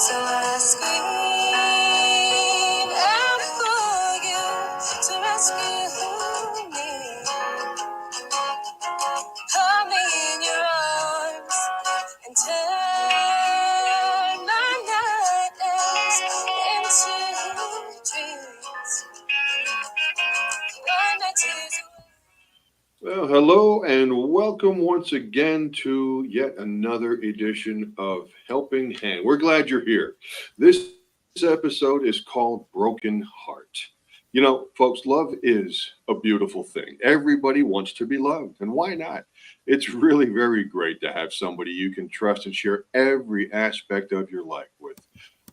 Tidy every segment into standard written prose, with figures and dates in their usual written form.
So I scream out for you to rescue me. Hold me in your arms and turn my nightmares into dreams. Run my tears away. Well, hello and welcome once again to yet another edition of Helping Hand. We're glad you're here. This episode is called Broken Heart. Folks, love is a beautiful thing. Everybody wants to be loved, and why not? It's really very great to have somebody you can trust and share every aspect of your life with.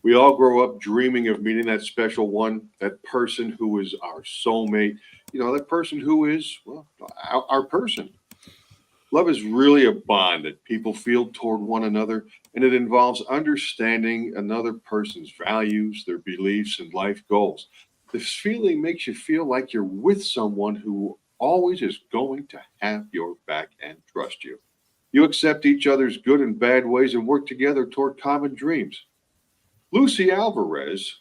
We all grow up dreaming of meeting that special one, that person who is our soulmate, that person who is, well, our person. Love is really a bond that people feel toward one another, and it involves understanding another person's values, their beliefs, and life goals. This feeling makes you feel like you're with someone who always is going to have your back and trust you. You accept each other's good and bad ways and work together toward common dreams. Lucy Alvarez,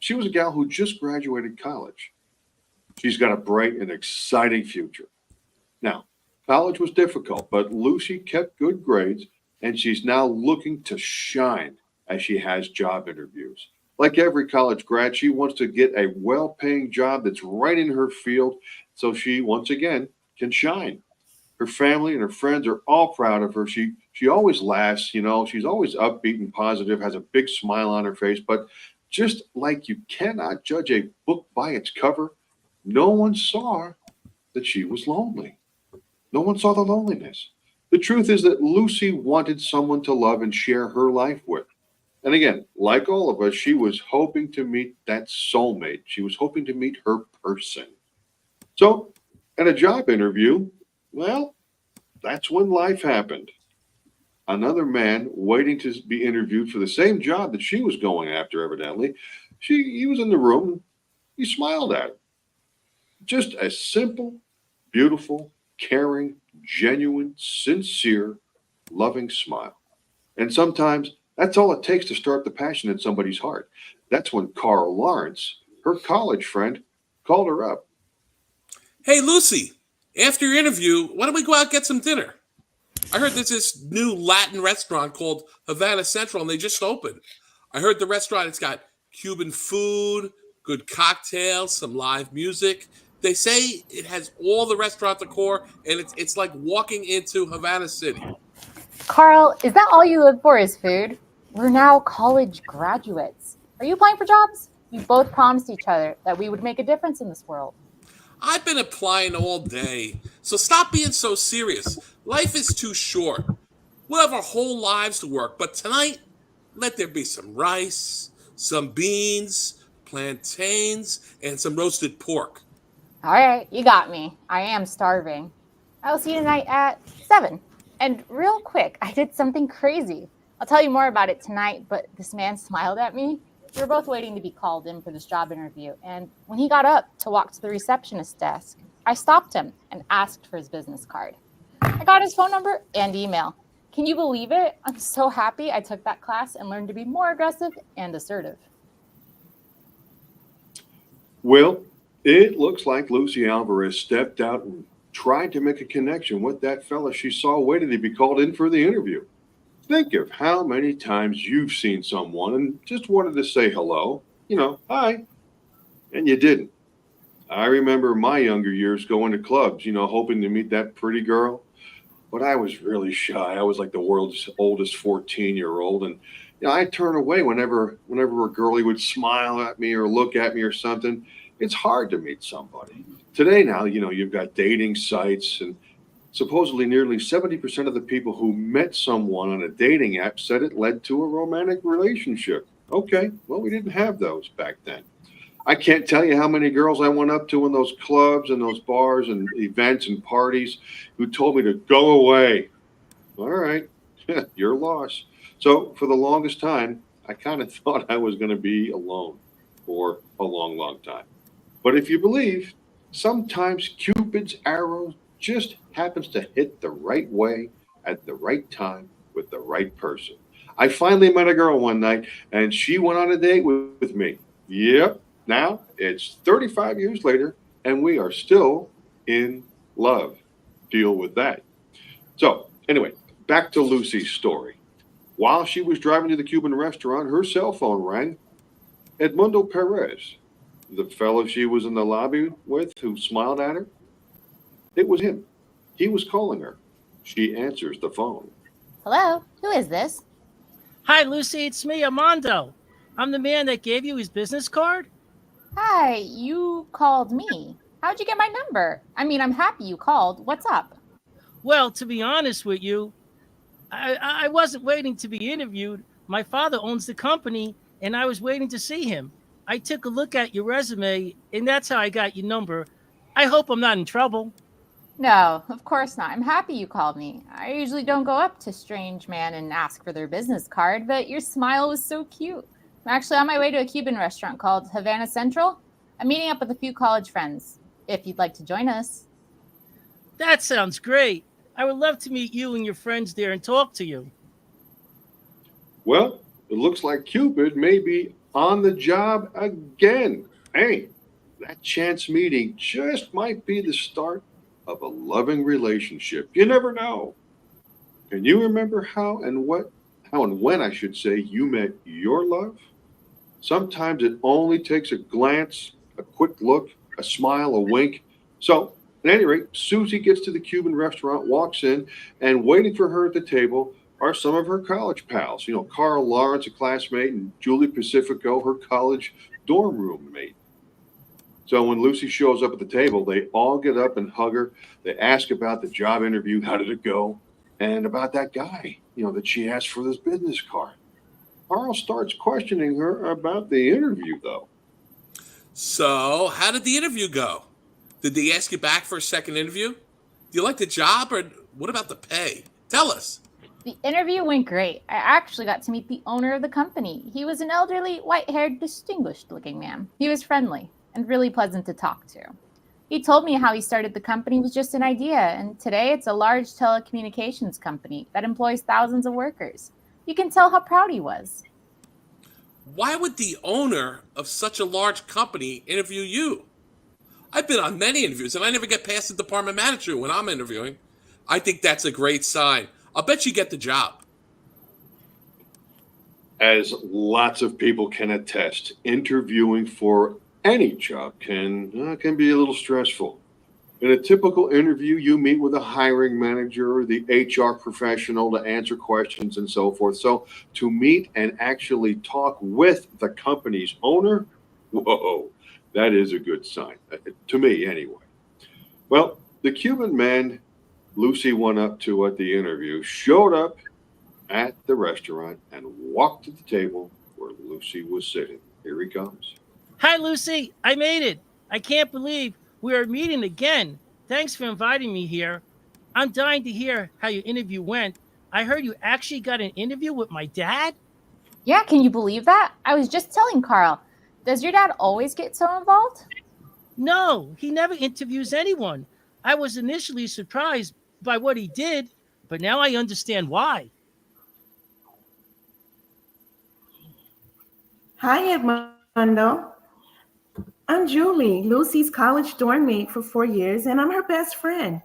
she was a gal who just graduated college. She's got a bright and exciting future. Now, college was difficult, but Lucy kept good grades and she's now looking to shine as she has job interviews. Like every college grad, she wants to get a well paying job that's right in her field so she, once again, can shine. Her family and her friends are all proud of her. She always laughs, she's always upbeat and positive, has a big smile on her face. But just like you cannot judge a book by its cover, no one saw that she was lonely. No one saw the loneliness. The truth is that Lucy wanted someone to love and share her life with. And again, like all of us, she was hoping to meet that soulmate. She was hoping to meet her person. So, at a job interview, well, that's when life happened. Another man waiting to be interviewed for the same job that she was going after, evidently. He was in the room. He smiled at her. Just a simple, beautiful, caring, genuine, sincere, loving smile. And sometimes that's all it takes to start the passion in somebody's heart. That's when Carl Lawrence, her college friend, called her up. Hey, Lucy, after your interview, why don't we go out and get some dinner? I heard there's this new Latin restaurant called Havana Central, and they just opened. I heard the restaurant, it's got Cuban food, good cocktails, some live music. They say it has all the restaurant decor, and it's like walking into Havana City. Carl, is that all you live for is food? We're now college graduates. Are you applying for jobs? We both promised each other that we would make a difference in this world. I've been applying all day, so stop being so serious. Life is too short. We'll have our whole lives to work, but tonight, let there be some rice, some beans, plantains, and some roasted pork. All right, you got me. I am starving. I'll see you tonight at 7. And real quick, I did something crazy. I'll tell you more about it tonight, but this man smiled at me. We were both waiting to be called in for this job interview, and when he got up to walk to the receptionist desk, I stopped him and asked for his business card. I got his phone number and email. Can you believe it? I'm so happy I took that class and learned to be more aggressive and assertive. Well, it looks like Lucy Alvarez stepped out and tried to make a connection with that fella she saw waiting to be called in for the interview. Think of how many times you've seen someone and just wanted to say hello, hi, and you didn't. I remember my younger years going to clubs, hoping to meet that pretty girl, but I was really shy. I was like the world's oldest 14-year-old, and I'd turn away whenever a girlie would smile at me or look at me or something. It's hard to meet somebody. Today now, you've got dating sites, and supposedly nearly 70% of the people who met someone on a dating app said it led to a romantic relationship. Okay, well, we didn't have those back then. I can't tell you how many girls I went up to in those clubs and those bars and events and parties who told me to go away. All right, your loss. So for the longest time, I kind of thought I was going to be alone for a long, long time. But if you believe, sometimes Cupid's arrow just happens to hit the right way at the right time with the right person. I finally met a girl one night, and she went on a date with me. Yep. Now it's 35 years later, and we are still in love. Deal with that. So, anyway, back to Lucy's story. While she was driving to the Cuban restaurant, her cell phone rang. Edmundo Perez, the fellow she was in the lobby with who smiled at her, it was him. He was calling her. She answers the phone. Hello, who is this? Hi, Lucy. It's me, Armando. I'm the man that gave you his business card. Hi, you called me. How'd you get my number? I mean, I'm happy you called. What's up? Well, to be honest with you, I wasn't waiting to be interviewed. My father owns the company, and I was waiting to see him. I took a look at your resume, and that's how I got your number. I hope I'm not in trouble. No, of course not. I'm happy you called me. I usually don't go up to strange man and ask for their business card, but your smile was so cute. I'm actually on my way to a Cuban restaurant called Havana Central. I'm meeting up with a few college friends. If you'd like to join us. That sounds great. I would love to meet you and your friends there and talk to you. Well, it looks like Cupid may be on the job again. Hey, that chance meeting just might be the start of a loving relationship. You never know. Can you remember how and when I should say, you met your love? Sometimes it only takes a glance, a quick look, a smile, a wink. So, at any rate, Susie gets to the Cuban restaurant, walks in, and waiting for her at the table are some of her college pals. You know, Carl Lawrence, a classmate, and Julie Pacifico, her college dorm roommate. So when Lucy shows up at the table, they all get up and hug her. They ask about the job interview, how did it go, and about that guy, that she asked for this business card. Carl starts questioning her about the interview, though. So, how did the interview go? Did they ask you back for a second interview? Do you like the job, or what about the pay? Tell us. The interview went great. I actually got to meet the owner of the company. He was an elderly, white-haired, distinguished-looking man. He was friendly and really pleasant to talk to. He told me how he started the company was just an idea, and today it's a large telecommunications company that employs thousands of workers. You can tell how proud he was. Why would the owner of such a large company interview you? I've been on many interviews, and I never get past the department manager when I'm interviewing. I think that's a great sign. I'll bet you get the job. As lots of people can attest, interviewing for any job can be a little stressful. In a typical interview, you meet with a hiring manager or the HR professional to answer questions and so forth. So to meet and actually talk with the company's owner, whoa, that is a good sign, to me anyway. Well, the Cuban man Lucy went up to at the interview showed up at the restaurant and walked to the table where Lucy was sitting. Here he comes. Hi, Lucy. I made it. I can't believe we are meeting again. Thanks for inviting me here. I'm dying to hear how your interview went. I heard you actually got an interview with my dad. Yeah, can you believe that? I was just telling Carl. Does your dad always get so involved? No, he never interviews anyone. I was initially surprised by what he did, but now I understand why. Hi, Armando. I'm Julie, Lucy's college dorm mate for 4 years, and I'm her best friend.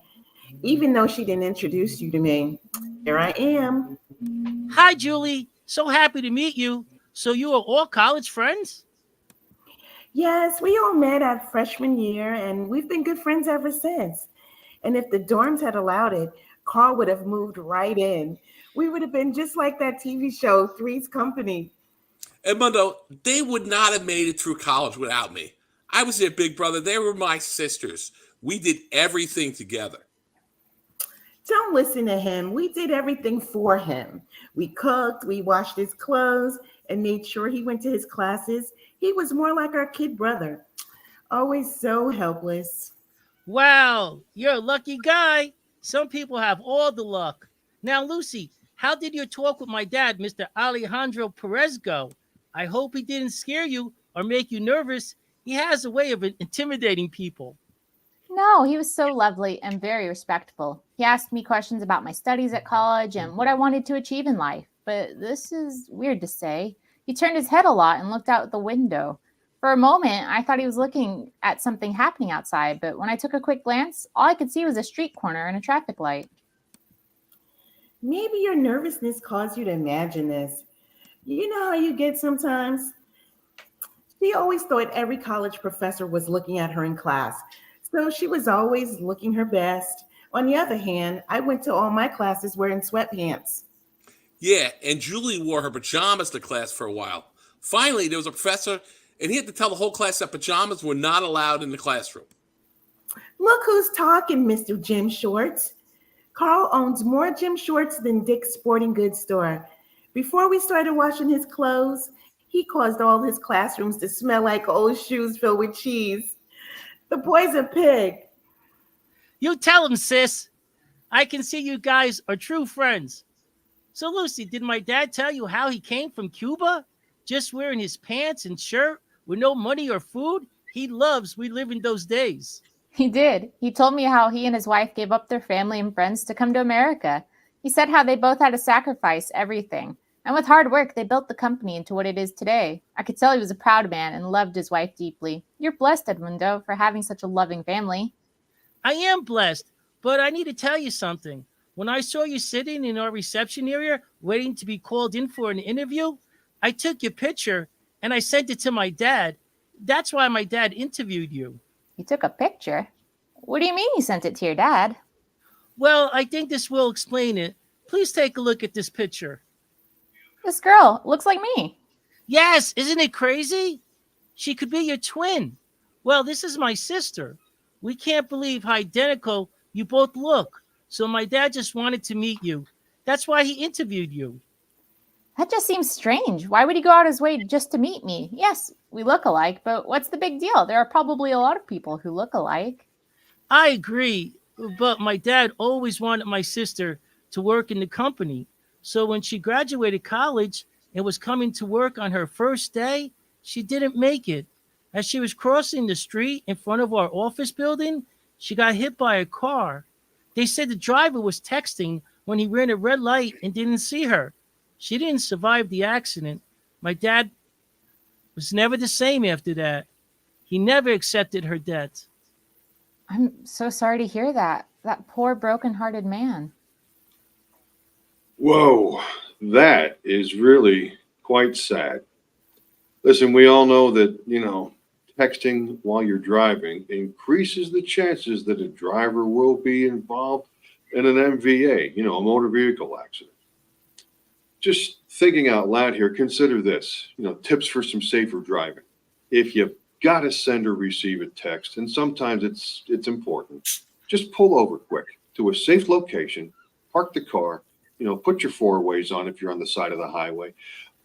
Even though she didn't introduce you to me, here I am. Hi, Julie. So happy to meet you. So you are all college friends? Yes, we all met at freshman year, and we've been good friends ever since. And if the dorms had allowed it, Carl would have moved right in. We would have been just like that TV show, Three's Company. Edmundo, they would not have made it through college without me. I was their big brother. They were my sisters. We did everything together. Don't listen to him. We did everything for him. We cooked, we washed his clothes, and made sure he went to his classes. He was more like our kid brother, always so helpless. Wow, you're a lucky guy. Some people have all the luck. Now, Lucy, how did your talk with my dad, Mr. Alejandro Perez, go? I hope he didn't scare you or make you nervous. He has a way of intimidating people. No, he was so lovely and very respectful. He asked me questions about my studies at college and what I wanted to achieve in life. but this is weird to say. He turned his head a lot and looked out the window. For a moment, I thought he was looking at something happening outside, but when I took a quick glance, all I could see was a street corner and a traffic light. Maybe your nervousness caused you to imagine this. You know how you get sometimes? She always thought every college professor was looking at her in class, so she was always looking her best. On the other hand, I went to all my classes wearing sweatpants. Yeah, and Julie wore her pajamas to class for a while. Finally, there was a professor, and he had to tell the whole class that pajamas were not allowed in the classroom. Look who's talking, Mr. Jim Shorts. Carl owns more Jim Shorts than Dick's Sporting Goods store. Before we started washing his clothes, he caused all his classrooms to smell like old shoes filled with cheese. The boy's a pig. You tell him, sis. I can see you guys are true friends. So, Lucy, did my dad tell you how he came from Cuba? Just wearing his pants and shirt with no money or food? He loves reliving those days. He did. He told me how he and his wife gave up their family and friends to come to America. He said how they both had to sacrifice everything. And with hard work, they built the company into what it is today. I could tell he was a proud man and loved his wife deeply. You're blessed, Edmundo, for having such a loving family. I am blessed, but I need to tell you something. When I saw you sitting in our reception area waiting to be called in for an interview, I took your picture and I sent it to my dad. That's why my dad interviewed you. You took a picture? What do you mean you sent it to your dad? Well, I think this will explain it. Please take a look at this picture. This girl looks like me. Yes, isn't it crazy? She could be your twin. Well, this is my sister. We can't believe how identical you both look. So my dad just wanted to meet you. That's why he interviewed you. That just seems strange. Why would he go out his way just to meet me? Yes, we look alike, but what's the big deal? There are probably a lot of people who look alike. I agree, but my dad always wanted my sister to work in the company. So when she graduated college and was coming to work on her first day, she didn't make it. As she was crossing the street in front of our office building, she got hit by a car. They said the driver was texting when he ran a red light and didn't see her. She didn't survive the accident. My dad was never the same after that. He never accepted her death. I'm so sorry to hear that. That poor broken-hearted man. Whoa, that is really quite sad. Listen, we all know that, texting while you're driving increases the chances that a driver will be involved in an MVA, a motor vehicle accident. Just thinking out loud here, consider this, tips for some safer driving. If you've got to send or receive a text, and sometimes it's important, just pull over quick to a safe location, park the car, put your four ways on if you're on the side of the highway.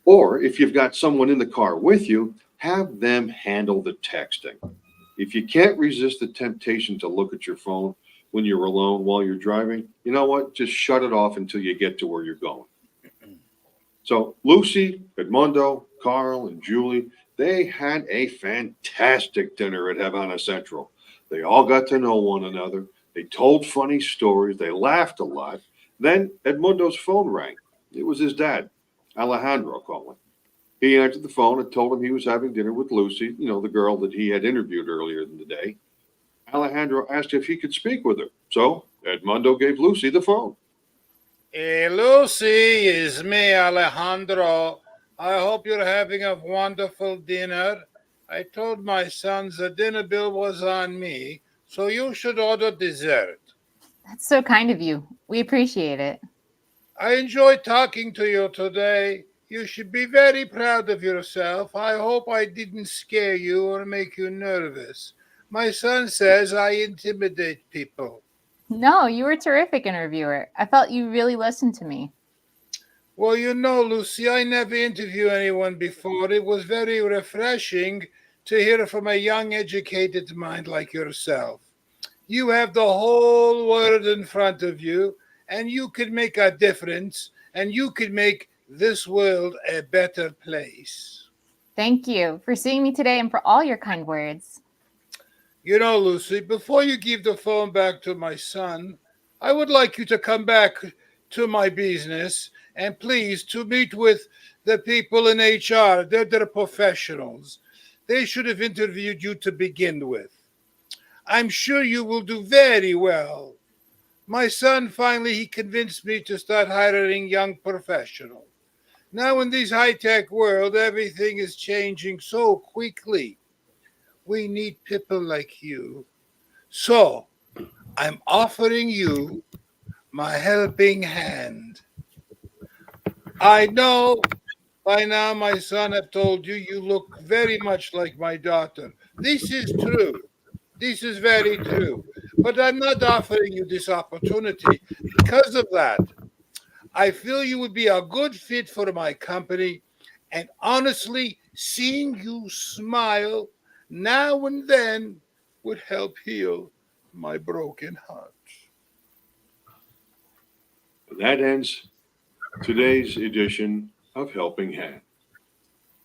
Or if you've got someone in the car with you, have them handle the texting. If you can't resist the temptation to look at your phone when you're alone while you're driving, you know what? Just shut it off until you get to where you're going. So Lucy, Edmundo, Carl, and Julie, they had a fantastic dinner at Havana Central. They all got to know one another. They told funny stories. They laughed a lot. Then Edmundo's phone rang. It was his dad, Alejandro, calling. He answered the phone and told him he was having dinner with Lucy, the girl that he had interviewed earlier in the day. Alejandro asked if he could speak with her. So Edmundo gave Lucy the phone. Hey, Lucy, it's me, Alejandro. I hope you're having a wonderful dinner. I told my sons the dinner bill was on me, so you should order dessert. That's so kind of you. We appreciate it. I enjoyed talking to you today. You should be very proud of yourself. I hope I didn't scare you or make you nervous. My son says I intimidate people. No, you were a terrific interviewer. I felt you really listened to me. Well, Lucy, I never interviewed anyone before. It was very refreshing to hear from a young, educated mind like yourself. You have the whole world in front of you, and you could make a difference, and you could make this world a better place. Thank you for seeing me today and for all your kind words. Lucy, before you give the phone back to my son, I would like you to come back to my business, and please to meet with the people in HR. They're professionals. They should have interviewed you to begin with. I'm sure you will do very well. My son finally he convinced me to start hiring young professionals. Now in this high-tech world, everything is changing so quickly. We need people like you. So I'm offering you my helping hand. I know by now my son have told you you look very much like my daughter. This is true. This is very true. But I'm not offering you this opportunity because of that. I feel you would be a good fit for my company. And honestly, seeing you smile now and then would help heal my broken heart. That ends today's edition of Helping Hand.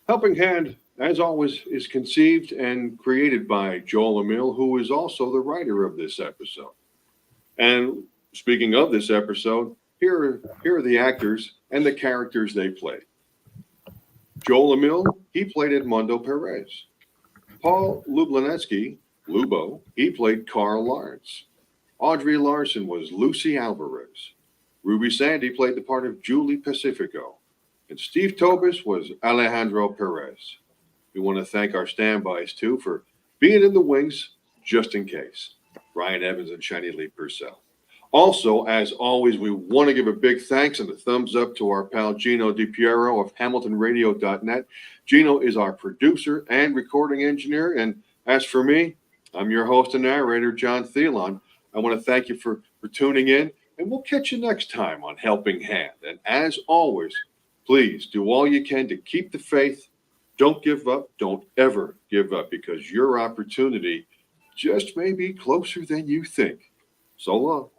Helping Hand, as always, is conceived and created by Joel Emil, who is also the writer of this episode. And speaking of this episode, here are the actors and the characters they played. Joel Emil, he played Edmundo Perez. Paul Lublanesky, Lubo, he played Carl Lawrence. Audrey Larson was Lucy Alvarez. Ruby Sandy played the part of Julie Pacifico. And Steve Tobis was Alejandro Perez. We want to thank our standbys, too, for being in the wings just in case. Ryan Evans and Shiny Lee Purcell. Also, as always, we want to give a big thanks and a thumbs up to our pal Gino DiPiero of HamiltonRadio.net. Gino is our producer and recording engineer. And as for me, I'm your host and narrator, John Thielon. I want to thank you for tuning in, and we'll catch you next time on Helping Hand. And as always, please do all you can to keep the faith. Don't give up. Don't ever give up, because your opportunity just may be closer than you think. So long.